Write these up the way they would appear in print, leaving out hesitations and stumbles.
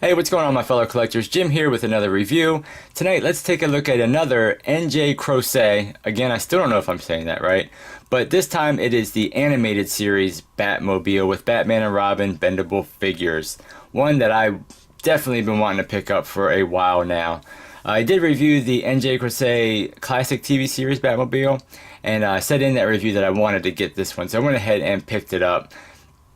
Hey, what's going on, my fellow collectors? Jim here with another review. Tonight, let's take a look at another NJCroce. Again, I still don't know if I'm saying that right, but this time it is the animated series Batmobile with Batman and Robin bendable figures. One that I've definitely been wanting to pick up for a while now. I did review the NJCroce classic TV series Batmobile, and I said in that review that I wanted to get this one, so I went ahead and picked it up.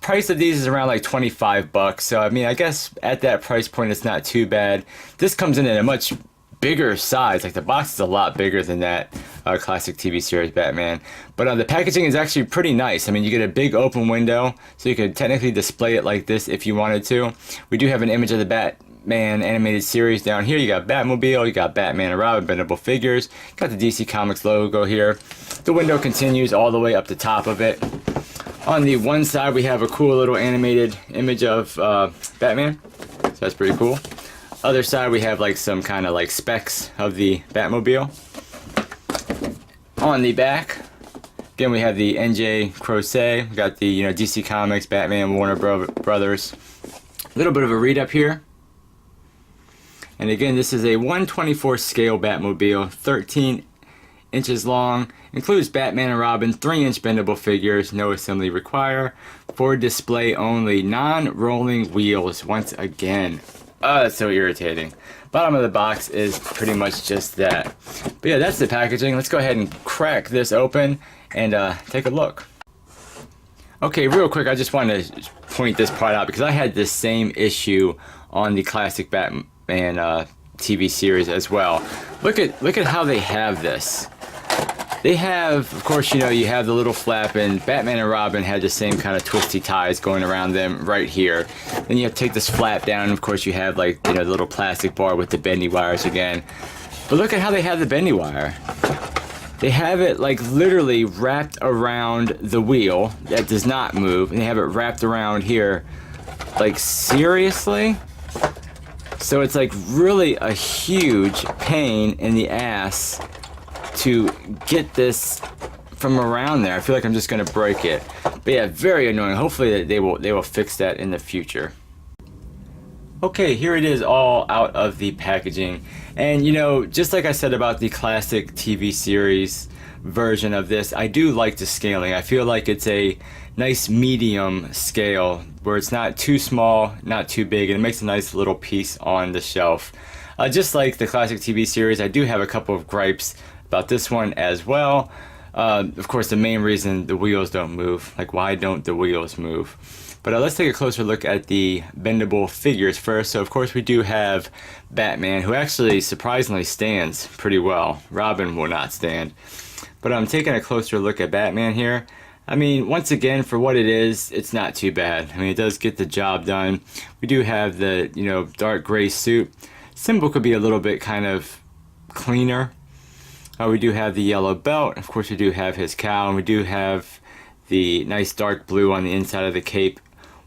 Price of these is around like 25 bucks, so I mean, I guess at that price point it's not too bad. This comes in a much bigger size, like the box is a lot bigger than that classic TV series Batman. But the packaging is actually pretty nice. I mean, you get a big open window, so you could technically display it like this if you wanted to. We do have an image of the Batman animated series down here. You got Batmobile, you got Batman and Robin bendable figures, got the DC Comics logo here. The window continues all the way up the top of it. On the one side, we have a cool little animated image of Batman, so that's pretty cool. Other side, we have like some kind of like specs of the Batmobile. On the back, again, we have the NJCroce. We got the DC Comics, Batman, Warner Brothers. A little bit of a read up here. And again, this is a 1/24 scale Batmobile, 13 inches long, includes Batman and Robin 3-inch bendable figures, no assembly required, for display only, non-rolling wheels once again. That's so irritating. Bottom of the box is pretty much just that. But yeah, that's the packaging. Let's go ahead and crack this open and take a look. Okay, real quick, I just wanted to point this part out because I had this same issue on the classic Batman TV series as well. Look at how they have this. They have, of course, you have the little flap, and Batman and Robin had the same kind of twisty ties going around them right here. Then you have to take this flap down, and of course you have like, the little plastic bar with the bendy wires again. But look at how they have the bendy wire. They have it like literally wrapped around the wheel that does not move, and they have it wrapped around here. Like, seriously? So it's like really a huge pain in the ass to get this from around there. I feel like I'm just gonna break it. But yeah, very annoying. Hopefully they will fix that in the future. Okay, here it is all out of the packaging. And just like I said about the classic TV series version of this, I do like the scaling. I feel like it's a nice medium scale where it's not too small, not too big, and it makes a nice little piece on the shelf. Just like the classic TV series, I do have a couple of gripes about this one as well. Of course, the main reason the wheels don't move. Like, why don't the wheels move? But let's take a closer look at the bendable figures first. So of course we do have Batman, who actually surprisingly stands pretty well. Robin will not stand. But I'm taking a closer look at Batman here. I mean, once again, for what it is, it's not too bad. I mean, it does get the job done. We do have the, dark gray suit. Symbol could be a little bit kind of cleaner. We do have the yellow belt. Of course, we do have his cowl, and we do have the nice dark blue on the inside of the cape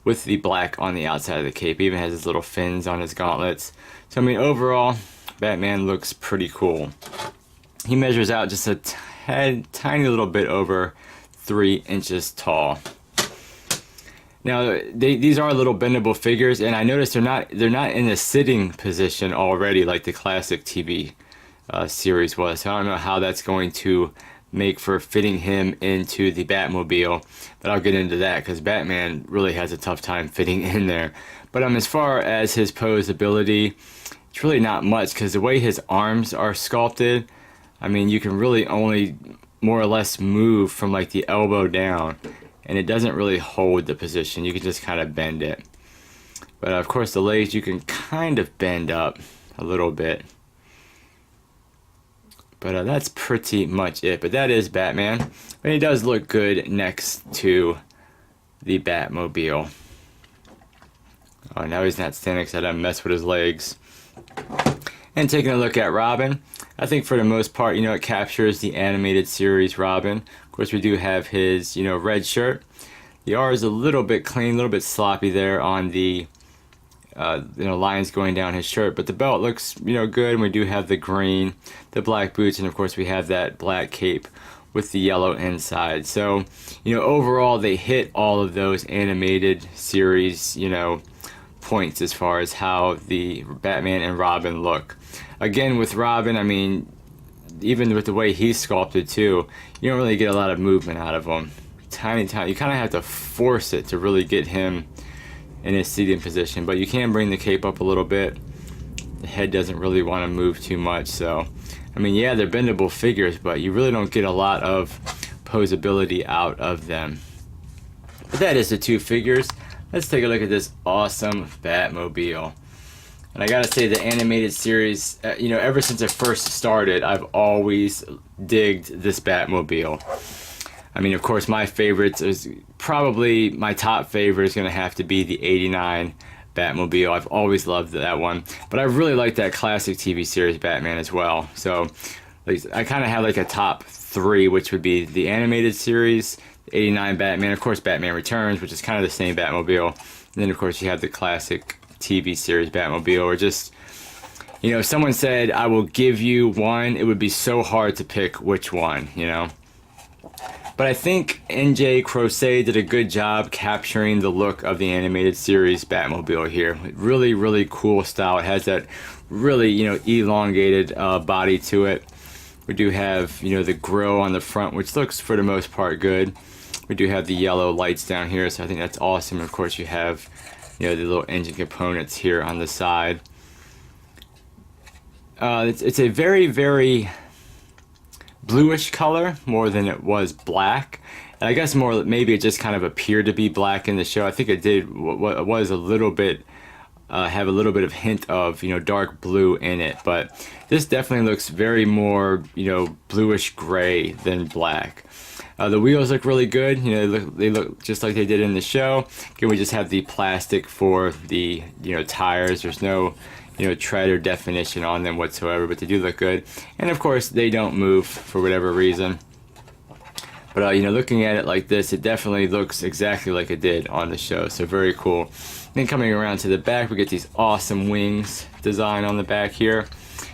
with the black on the outside of the cape. He even has his little fins on his gauntlets. So, I mean, overall, Batman looks pretty cool. He measures out just a tiny little bit over 3 inches tall. Now, these are little bendable figures, and I noticed they're not in a sitting position already like the classic TV series was. So I don't know how that's going to make for fitting him into the Batmobile, but I'll get into that because Batman really has a tough time fitting in there. But as far as his pose ability, it's really not much because the way his arms are sculpted, I mean, you can really only more or less move from like the elbow down, and it doesn't really hold the position. You can just kind of bend it. But of course the legs you can kind of bend up a little bit. But that's pretty much it. But that is Batman. But he does look good next to the Batmobile. Oh, now he's not standing because I done mess with his legs. And taking a look at Robin, I think for the most part, it captures the animated series Robin. Of course, we do have his, red shirt. The R is a little bit clean, a little bit sloppy there on the lines going down his shirt, but the belt looks good, and we do have the green, the black boots, and of course we have that black cape with the yellow inside. So overall they hit all of those animated series points as far as how the Batman and Robin look. Again, with Robin, I mean, even with the way he's sculpted too, you don't really get a lot of movement out of him. Tiny. You kind of have to force it to really get him in his seating position, but you can bring the cape up a little bit. The head doesn't really want to move too much, so I mean, yeah, they're bendable figures, but you really don't get a lot of posability out of them. But that is the two figures. Let's take a look at this awesome Batmobile. And I gotta say, the animated series, you know, ever since it first started, I've always digged this Batmobile. I mean, of course, my favorites is probably, my top favorite is gonna have to be the '89 Batmobile. I've always loved that one, but I really like that classic TV series Batman as well. So I kind of have like a top three, which would be the animated series, the '89 Batman, of course Batman Returns, which is kind of the same Batmobile, and then of course you have the classic TV series Batmobile. Or just, you know, if someone said I will give you one, it would be so hard to pick which one, you know. But I think NJCroce did a good job capturing the look of the animated series Batmobile here. Really, really cool style. It has that really, you know, elongated body to it. We do have, you know, the grille on the front, which looks for the most part good. We do have the yellow lights down here, so I think that's awesome. Of course, you have, you know, the little engine components here on the side. It's a very, very bluish color, more than it was black. And I guess more, maybe it just kind of appeared to be black in the show. I think it did, was a little bit, have a little bit of hint of, you know, dark blue in it. But this definitely looks very more, you know, bluish gray than black. The wheels look really good. You know, they look just like they did in the show. Again, we just have the plastic for the, you know, tires. There's no, you know, tread or definition on them whatsoever, but they do look good. And of course, they don't move for whatever reason. But you know, looking at it like this, it definitely looks exactly like it did on the show. So very cool. Then coming around to the back, we get these awesome wings design on the back here.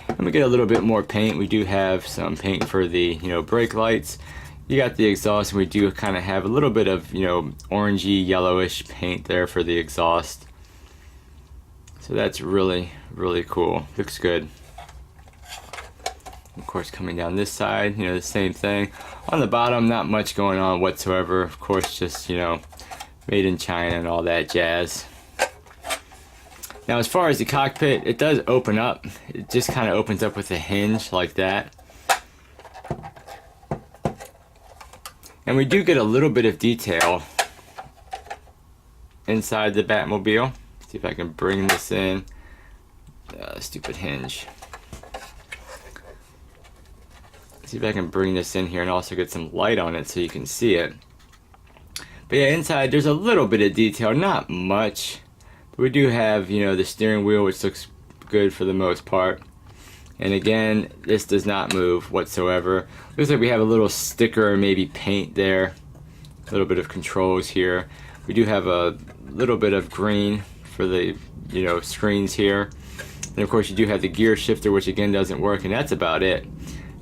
And we get a little bit more paint. We do have some paint for the, you know, brake lights. You got the exhaust, and we do kind of have a little bit of, you know, orangey, yellowish paint there for the exhaust. So that's really, really cool. Looks good. Of course, coming down this side, you know, the same thing. On the bottom, not much going on whatsoever. Of course, just, you know, made in China and all that jazz. Now, as far as the cockpit, it does open up. It just kind of opens up with a hinge like that. And we do get a little bit of detail inside the Batmobile. See if I can bring this in. Stupid hinge. See if I can bring this in here and also get some light on it so you can see it. But yeah, inside there's a little bit of detail, not much. But we do have, you know, the steering wheel, which looks good for the most part. And again, this does not move whatsoever. Looks like we have a little sticker or maybe paint there. A little bit of controls here. We do have a little bit of green for the, you know, screens here. And of course you do have the gear shifter, which again doesn't work, and that's about it.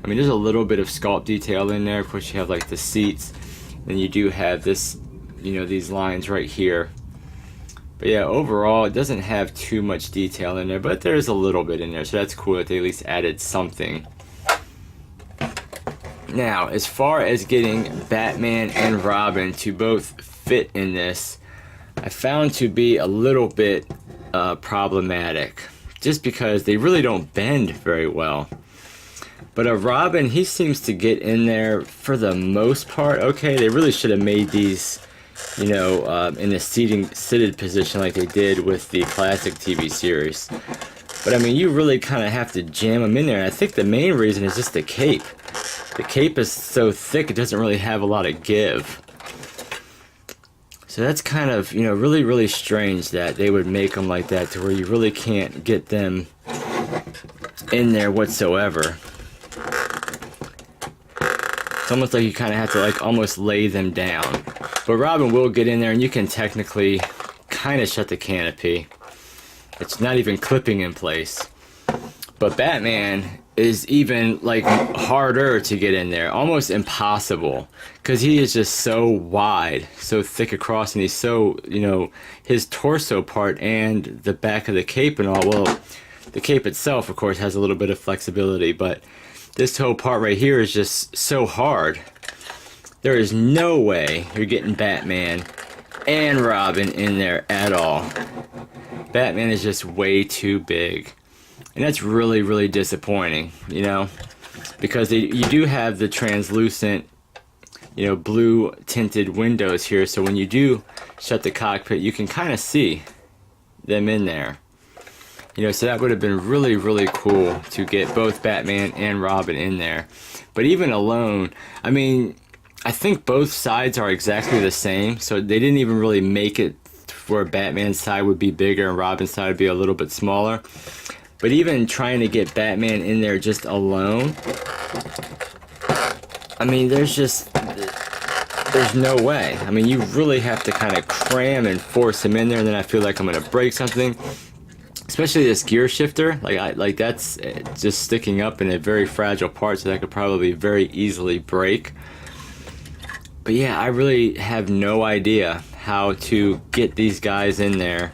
I mean, there's a little bit of sculpt detail in there. Of course you have like the seats. Then you do have this, you know, these lines right here. But yeah, overall, it doesn't have too much detail in there, but there's a little bit in there, so that's cool that they at least added something. Now, as far as getting Batman and Robin to both fit in this, I found to be a little bit problematic, just because they really don't bend very well. But Robin, he seems to get in there for the most part. Okay, they really should have made these, you know, in a seated position like they did with the classic TV series. But I mean, you really kind of have to jam them in there. And I think the main reason is just the cape. The cape is so thick, it doesn't really have a lot of give. So that's kind of, you know, really, really strange that they would make them like that to where you really can't get them in there whatsoever. It's almost like you kind of have to like almost lay them down. But Robin will get in there, and you can technically kind of shut the canopy. It's not even clipping in place. But Batman is even like harder to get in there, almost impossible, because he is just so wide, so thick across, and he's so, you know, his torso part and the back of the cape and all, well, the cape itself of course has a little bit of flexibility, but this whole part right here is just so hard. There is no way you're getting Batman and Robin in there at all. Batman is just way too big. And that's really, really disappointing, you know, because you do have the translucent, you know, blue tinted windows here. So when you do shut the cockpit, you can kind of see them in there. You know, so that would have been really, really cool to get both Batman and Robin in there. But even alone, I mean, I think both sides are exactly the same. So they didn't even really make it where Batman's side would be bigger and Robin's side would be a little bit smaller. But even trying to get Batman in there just alone, I mean, there's no way. I mean, you really have to kind of cram and force him in there, and then I feel like I'm going to break something. Especially this gear shifter, like that's just sticking up in a very fragile part, so that could probably very easily break. But yeah, I really have no idea how to get these guys in there.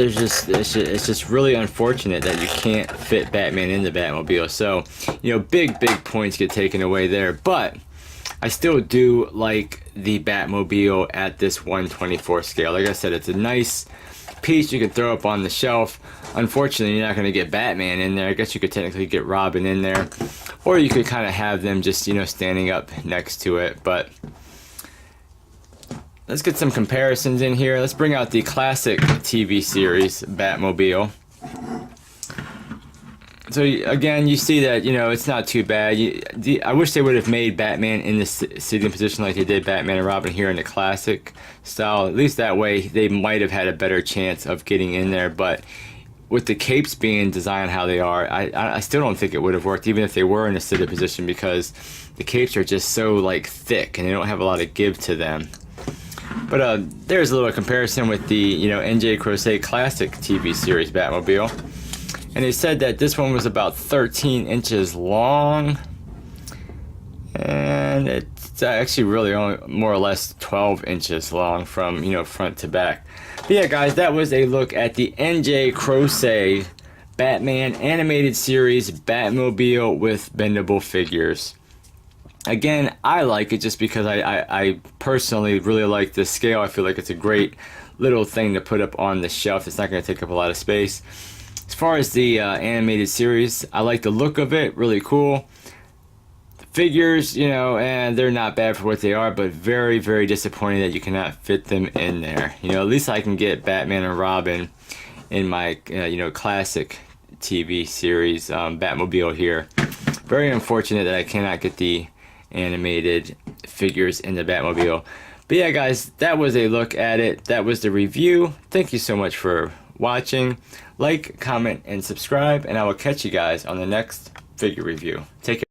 It's just really unfortunate that you can't fit Batman in the Batmobile. So, you know, big points get taken away there. But I still do like the Batmobile at this 1/24 scale. Like I said, it's a nice piece you can throw up on the shelf. Unfortunately, you're not going to get Batman in there. I guess you could technically get Robin in there. Or you could kind of have them just, you know, standing up next to it. But let's get some comparisons in here. Let's bring out the classic TV series Batmobile. So again, you see that, you know, it's not too bad. I wish they would have made Batman in the sitting position like they did Batman and Robin here in the classic style. At least that way they might have had a better chance of getting in there. But with the capes being designed how they are, I still don't think it would have worked even if they were in a sitting position, because the capes are just so like thick and they don't have a lot of give to them. But there's a little comparison with the, you know, NJCroce classic TV series Batmobile. And they said that this one was about 13 inches long. And it's actually really only more or less 12 inches long from, you know, front to back. But yeah, guys, that was a look at the NJCroce Batman animated series Batmobile with bendable figures. Again, I like it just because I personally really like this scale. I feel like it's a great little thing to put up on the shelf. It's not going to take up a lot of space. As far as the animated series, I like the look of it. Really cool. The figures, you know, and they're not bad for what they are, but very, very disappointing that you cannot fit them in there. You know, at least I can get Batman and Robin in my, you know, classic TV series Batmobile here. Very unfortunate that I cannot get the animated figures in the Batmobile. But yeah, guys, that was a look at it. That was the review. Thank you so much for watching. Like, comment, and subscribe, and I will catch you guys on the next figure review. Take care.